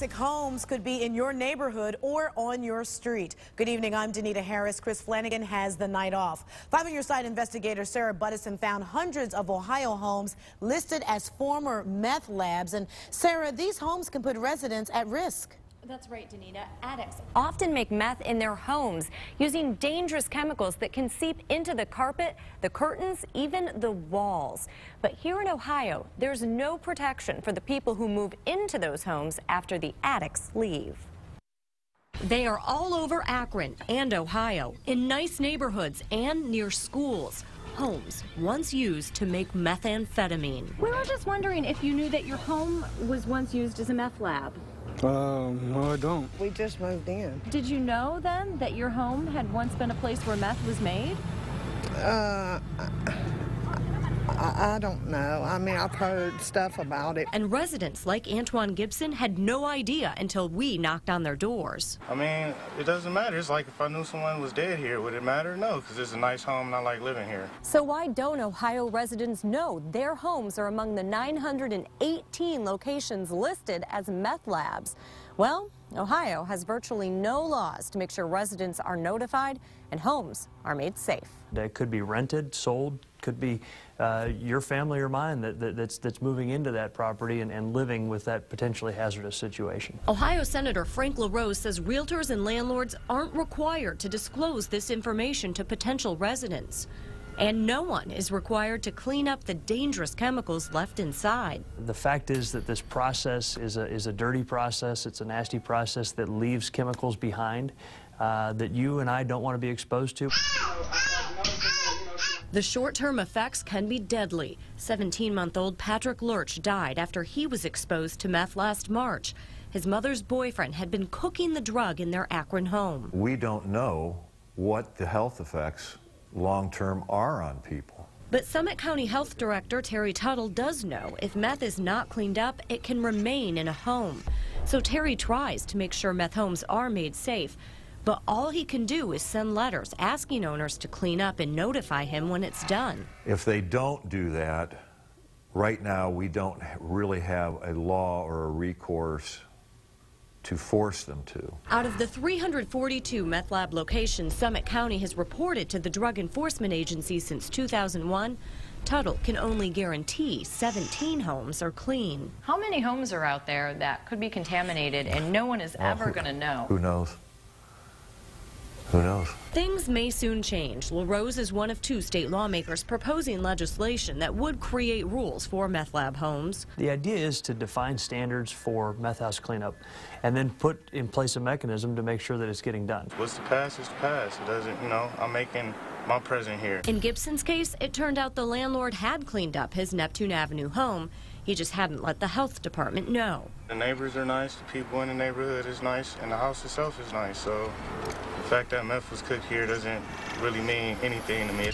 Homes could be in your neighborhood or on your street. Good evening, I'm Danita Harris. Chris Flanagan has the night off. 5 on Your Side investigator Sarah Buttison found hundreds of Ohio homes listed as former meth labs. And Sarah, these homes can put residents at risk. That's right, Danita. Addicts often make meth in their homes using dangerous chemicals that can seep into the carpet, the curtains, even the walls. But here in Ohio, there's no protection for the people who move into those homes after the addicts leave. They are all over Akron and Ohio, in nice neighborhoods and near schools. Homes once used to make methamphetamine. We were just wondering if you knew that your home was once used as a meth lab. No, I don't. We just moved in. Did you know then that your home had once been a place where meth was made? I don't know. I mean, I've heard stuff about it. And residents like Antoine Gibson had no idea until we knocked on their doors. I mean, it doesn't matter. It's like if I knew someone was dead here, would it matter? No, because it's a nice home and I like living here. So why don't Ohio residents know their homes are among the 918 locations listed as meth labs? Well, Ohio has virtually no laws to make sure residents are notified and homes are made safe. That could be rented, sold, could be your family or mine that's moving into that property and living with that potentially hazardous situation. Ohio Senator Frank LaRose says realtors and landlords aren't required to disclose this information to potential residents. And no one is required to clean up the dangerous chemicals left inside. The fact is that this process is a dirty process. It's a nasty process that leaves chemicals behind that you and I don't want to be exposed to. The short-term effects can be deadly. 17-month-old Patrick Lurch died after he was exposed to meth last March. His mother's boyfriend had been cooking the drug in their Akron home. We don't know what the health effects long-term are on people. But Summit County Health Director Terry Tuttle does know if meth is not cleaned up, it can remain in a home. So Terry tries to make sure meth homes are made safe. But all he can do is send letters asking owners to clean up and notify him when it's done. If they don't do that, right now we don't really have a law or a recourse to force them to. Out of the 342 meth lab locations Summit County has reported to the Drug Enforcement Agency since 2001, Tuttle can only guarantee 17 homes are clean. How many homes are out there that could be contaminated and no one is ever going to know? Who knows? Who knows? Things may soon change. LaRose is one of 2 state lawmakers proposing legislation that would create rules for meth lab homes. The idea is to define standards for meth house cleanup and then put in place a mechanism to make sure that it's getting done. What's the past is the past. It doesn't, I'm making my present here. In Gibson's case, it turned out the landlord had cleaned up his Neptune Avenue home. He just hadn't let the health department know. The neighbors are nice, the people in the neighborhood is nice, and the house itself is nice. So the fact that meth was cooked here doesn't really mean anything to me.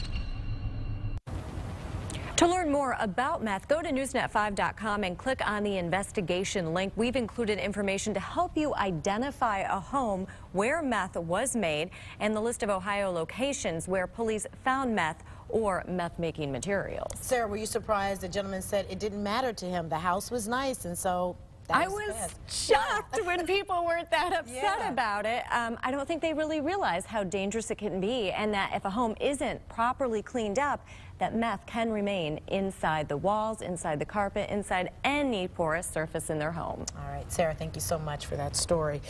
To learn more about meth, go to newsnet5.com and click on the investigation link. We've included information to help you identify a home where meth was made and the list of Ohio locations where police found meth or meth-making materials. Sarah, were you surprised the gentleman said it didn't matter to him? The house was nice, and so I was shocked when people weren't that upset about it. I don't think they really realize how dangerous it can be, and that if a home isn't properly cleaned up, that meth can remain inside the walls, inside the carpet, inside any porous surface in their home. All right, Sarah, thank you so much for that story.